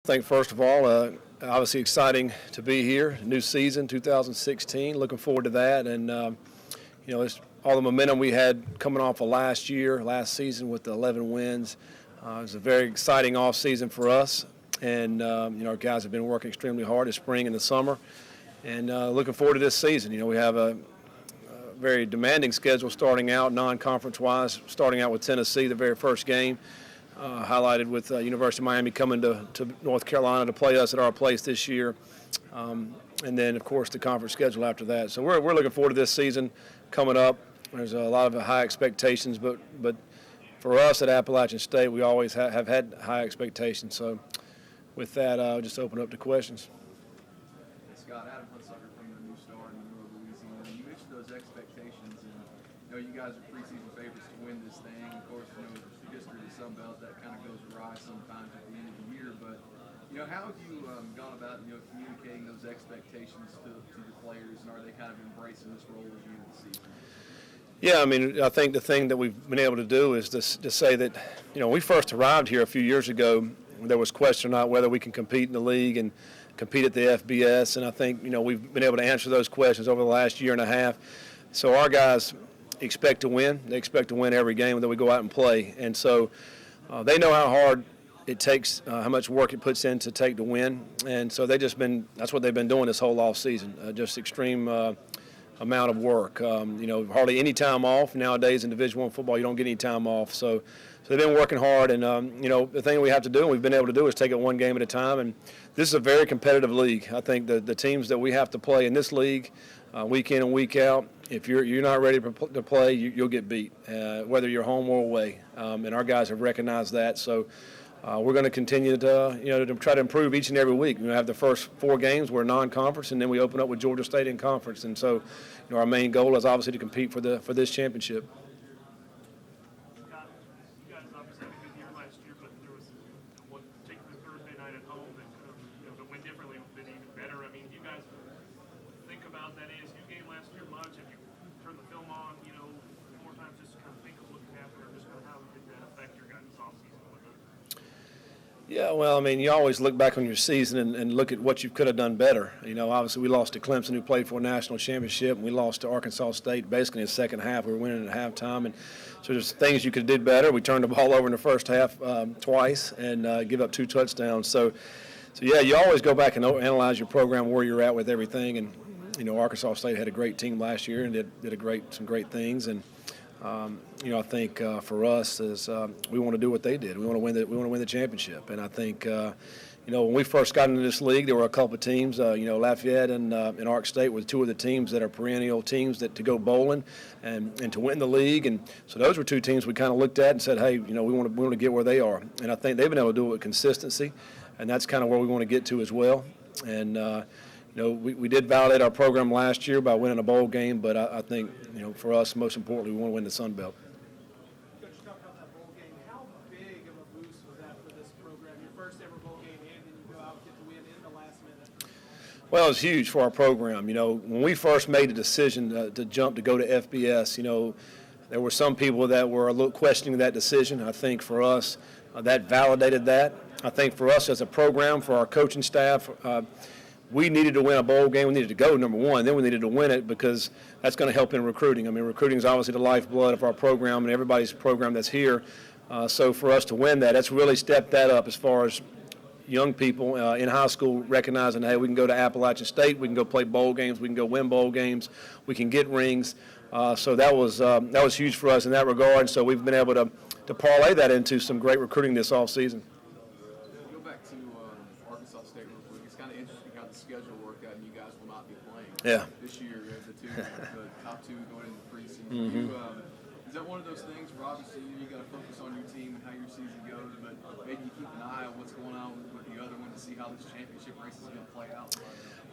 I think first of all, obviously exciting to be here. New season, 2016. Looking forward to that, and it's all the momentum we had coming off of last season with the 11 wins. It was a very exciting off season for us, and our guys have been working extremely hard this spring and the summer, and looking forward to this season. We have a very demanding schedule starting out, non-conference wise, starting out with Tennessee, the very first game. Highlighted with University of Miami coming to North Carolina to play us at our place this year. And then, of course, the conference schedule after that. So we're looking forward to this season coming up. There's a lot of high expectations, but for us at Appalachian State, we always have had high expectations. So with that, I'll just open up to questions. Scott, Adam Hunsucker from the New Star in Monroe, Louisiana. You mentioned those expectations, and you guys are preseason favorites to win this thing. Of course, the history of the Sun Belt, that kind of goes awry sometimes at the end of the year. But how have you gone about communicating those expectations to the players, and are they kind of embracing this role as you end the season? Yeah, I think the thing that we've been able to do is to say that, when we first arrived here a few years ago, there was question about whether we can compete in the league and compete at the FBS, and I think, we've been able to answer those questions over the last year and a half. So our guys expect to win. They expect to win every game that we go out and play, and so they know how hard it takes, how much work it puts in to take to win, and so that's what they've been doing this whole off season, just extreme amount of work. Hardly any time off nowadays in Division I football. You don't get any time off, so they've been working hard, and the thing we have to do, and we've been able to do, is take it one game at a time. And this is a very competitive league. I think the teams that we have to play in this league, week in and week out, if you're not ready to play, you'll get beat, whether you're home or away. And our guys have recognized that. So we're going to continue to try to improve each and every week. We have the first 4 games we're non-conference, and then we open up with Georgia State in conference. And so, our main goal is obviously to compete for this championship. Yeah, well, you always look back on your season and look at what you could have done better. Obviously we lost to Clemson, who played for a national championship, and we lost to Arkansas State basically in the second half. We were winning at halftime, and so there's things you could have did better. We turned the ball over in the first half twice and give up 2 touchdowns. So yeah, you always go back and analyze your program, where you're at with everything. And Arkansas State had a great team last year and did some great things. And I think for us is we want to do what they did. We want to win the championship. And I think when we first got into this league, there were a couple of teams. Lafayette and Ark State were 2 of the teams that are perennial teams to go bowling and to win the league. And so those were 2 teams we kind of looked at and said, hey, we want to get where they are. And I think they've been able to do it with consistency, and that's kind of where we want to get to as well. And we did validate our program last year by winning a bowl game, but I think, for us, most importantly, we want to win the Sun Belt. Coach, talk about that bowl game. How big of a boost was that for this program? Your first ever bowl game, and then you go out and get the win in the last minute. Well, it was huge for our program. When we first made the decision to jump to go to FBS, there were some people that were a little questioning that decision. I think for us, that validated that. I think for us as a program, for our coaching staff, we needed to win a bowl game. We needed to go, number one. Then we needed to win it because that's going to help in recruiting. Recruiting is obviously the lifeblood of our program and everybody's program that's here. So for us to win that's really stepped that up as far as young people in high school recognizing, hey, we can go to Appalachian State, we can go play bowl games, we can go win bowl games, we can get rings. So that was huge for us in that regard. And so we've been able to parlay that into some great recruiting this offseason. Go back to Arkansas State real quick. It's kind of interesting how the schedule worked out, and you guys will not be playing this year. The top 2 going into the preseason. Mm-hmm. Is that one of those things where obviously you got to focus on your team and how your season goes, but maybe you keep an eye on what's going on with the other one to see how this championship race is going to play out?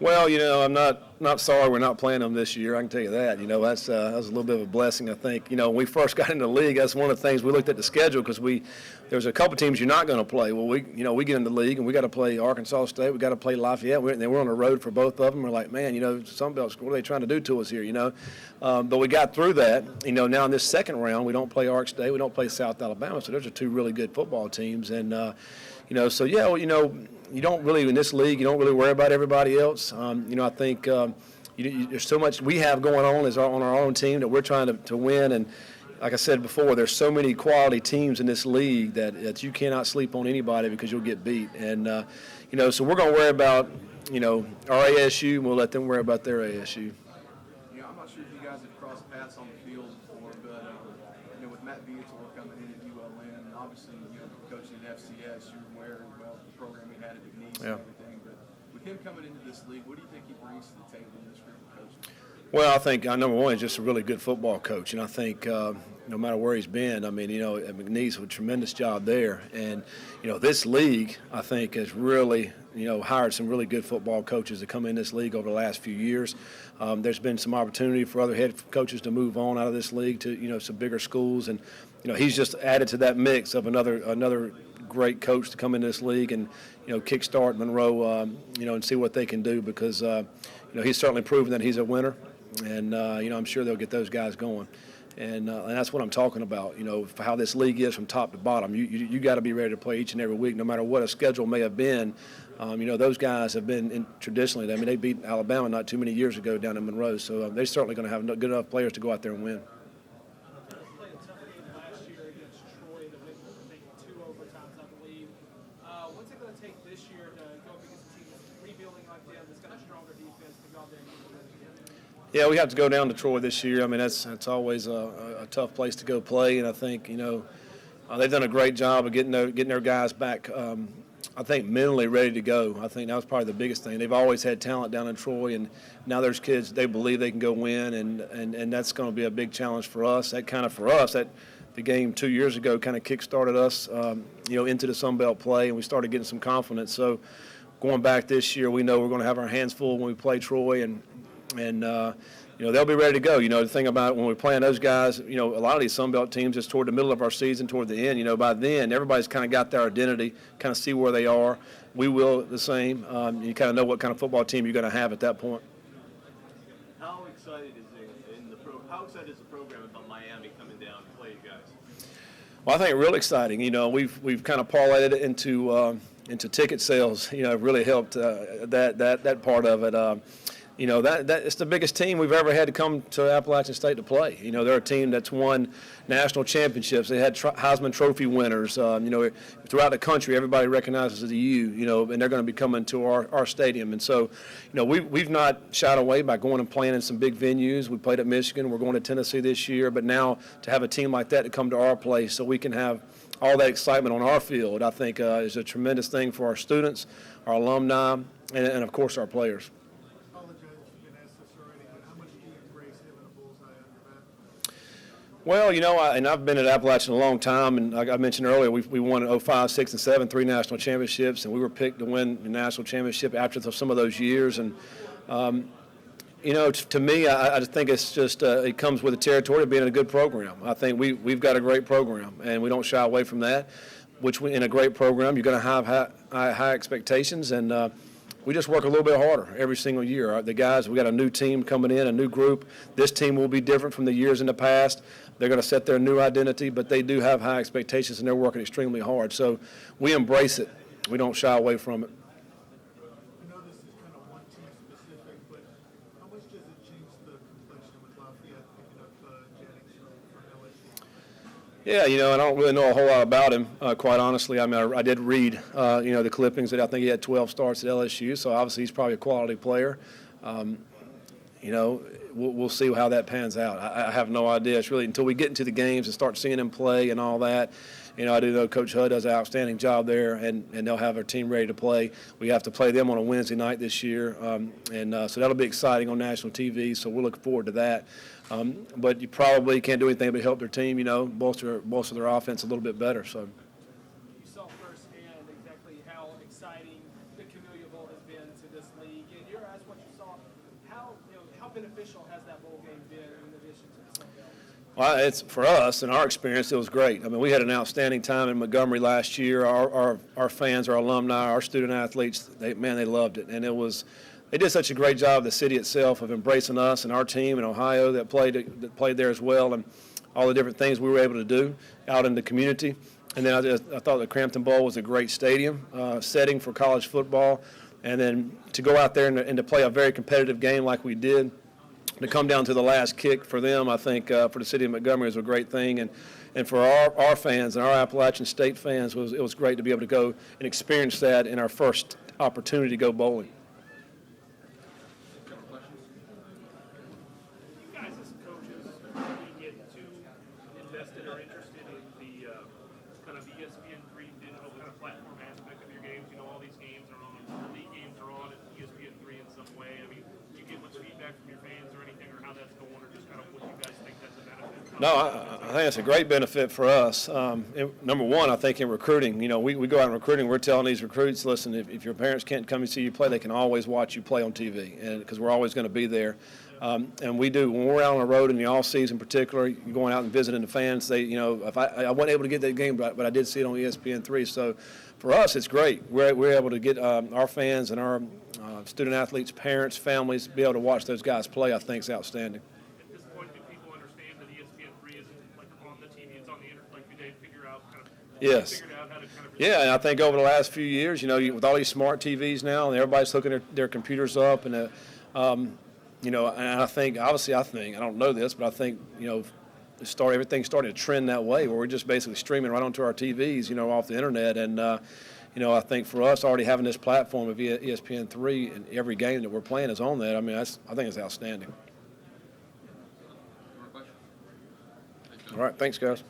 Well, I'm not sorry we're not playing them this year. I can tell you that. That's that was a little bit of a blessing, I think. When we first got into the league, that's one of the things we looked at the schedule because there was a couple teams you're not going to play. Well, we get in the league and we got to play Arkansas State, we got to play Lafayette, and we're on the road for both of them. We're like, man, Sun Belt's, what are they trying to do to us here? But we got through that. Now in this second round, we don't play Ark State, we don't play South Alabama, so those are 2 really good football teams, and so yeah, you don't really, in this league, you don't really worry about everybody else. I think there's so much we have going on on our own team that we're trying to win. And like I said before, there's so many quality teams in this league that you cannot sleep on anybody because you'll get beat. And, so we're going to worry about, our ASU, and we'll let them worry about their ASU. I'm not sure if you guys have crossed paths on the field before, but with Matt Viator coming in at ULN, obviously, coaching at FCS, you're aware about the program he had at McNeese and everything. But with him coming into this league, what do you think he brings to the table in this group of coaches? Well, I think number one, he's just a really good football coach, and I think no matter where he's been, at McNeese, a tremendous job there, and this league, I think, has really hired some really good football coaches to come in this league over the last few years. There's been some opportunity for other head coaches to move on out of this league to some bigger schools, and he's just added to that mix of another great coach to come into this league and kickstart Monroe, and see what they can do because he's certainly proven that he's a winner. And, I'm sure they'll get those guys going. And that's what I'm talking about, for how this league is from top to bottom. You got to be ready to play each and every week, no matter what a schedule may have been. Those guys have been traditionally, they beat Alabama not too many years ago down in Monroe. So they're certainly going to have good enough players to go out there and win. Played a tough game last year against Troy that went, I think, 2 overtimes, I believe. What's it going to take this year to go up against a team that's rebuilding like them, that's got a stronger defense to go out there and get the win? Yeah, we have to go down to Troy this year. That's always a tough place to go play, and I think they've done a great job of getting their guys back. I think mentally ready to go. I think that was probably the biggest thing. They've always had talent down in Troy, and now there's kids they believe they can go win, and that's going to be a big challenge for us. That the game 2 years ago kind of kick-started us, into the Sun Belt play, and we started getting some confidence. So going back this year, we know we're going to have our hands full when we play Troy, and they'll be ready to go. The thing about when we're playing those guys, a lot of these Sun Belt teams, it's toward the middle of our season, toward the end. By then, everybody's kind of got their identity, kind of see where they are. We will the same. You kind of know what kind of football team you're going to have at that point. How excited is the program about Miami coming down to play you guys? Well, I think real exciting. We've kind of parlayed it into ticket sales. Really helped that part of it. That it's the biggest team we've ever had to come to Appalachian State to play. They're a team that's won national championships. They had Heisman Trophy winners. Throughout the country, everybody recognizes the U. And they're going to be coming to our stadium. And so, we've not shied away by going and playing in some big venues. We played at Michigan. We're going to Tennessee this year. But now to have a team like that to come to our place so we can have all that excitement on our field, I think is a tremendous thing for our students, our alumni, and of course, our players. Well, and I've been at Appalachian a long time, and like I mentioned earlier, we won in 05, 6, and 7, 3 national championships, and we were picked to win the national championship after some of those years. And, to me, I just think it's just it comes with the territory of being a good program. I think we've got a great program, and we don't shy away from that, in a great program, you're going to have high expectations, and we just work a little bit harder every single year. The guys, we got a new team coming in, a new group. This team will be different from the years in the past. They're going to set their new identity, but they do have high expectations, and they're working extremely hard. So we embrace it. We don't shy away from it. I know this is kind of one team specific, but how much does it change the complexion with Lafayette picking up Jennings from LSU? Yeah, I don't really know a whole lot about him, quite honestly. I did read, the clippings that I think he had 12 starts at LSU, so obviously he's probably a quality player. We'll see how that pans out. I have no idea. It's really until we get into the games and start seeing him play and all that. I do know Coach Hudd does an outstanding job there, and they'll have their team ready to play. We have to play them on a Wednesday night this year, so that'll be exciting on national TV, so we're looking forward to that. But you probably can't do anything but help their team, bolster their offense a little bit better. So. You saw firsthand exactly how exciting the Camellia Bowl has been to this league. In your eyes, what you saw, how beneficial has that bowl game been in addition to the Sun Belt? Well, it's for us, in our experience, it was great. We had an outstanding time in Montgomery last year. Our fans, our alumni, our student athletes, they loved it, and they did such a great job, the city itself, of embracing us and our team in Ohio that played there as well, and all the different things we were able to do out in the community. And then I thought the Crampton Bowl was a great stadium setting for college football. And then to go out there and to play a very competitive game like we did, to come down to the last kick for them, I think for the city of Montgomery was a great thing. And for our fans and our Appalachian State fans, it was great to be able to go and experience that in our first opportunity to go bowling. You guys as coaches, you get too invested or interested in the kind of ESPN3 digital kind of platform aspect of your games. You know, all these games are on, the league games are on at ESPN3 in some way. I mean, do you get much feedback from your fans or anything, or how that's going, or just kind of what you guys think that's a benefit? No, I think it's a great benefit for us. Number one, I think in recruiting, you know, we go out in recruiting, we're telling these recruits, listen, if your parents can't come and see you play, they can always watch you play on TV, and because we're always going to be there. And we do, when we're out on the road in the off season particularly, going out and visiting the fans, they, you know, if I wasn't able to get that game, but I did see it on ESPN3. So for us, it's great. We're able to get our fans and our student athletes, parents, families, be able to watch those guys play. I think is outstanding. At this point, do people understand that ESPN3 isn't like on the TV, it's on the internet? Like, do they figure out kind of? Yes. Figured out how to kind of. Yeah, and I think over the last few years, you know, with all these smart TVs now, and everybody's hooking their computers up, and you know, and I think, obviously, I don't know this, but I think, you know, everything started to trend that way, where we're just basically streaming right onto our TVs, you know, off the internet, and you know, I think for us, already having this platform of ESPN3 and every game that we're playing is on that. I mean, I think it's outstanding. All right, thanks, guys.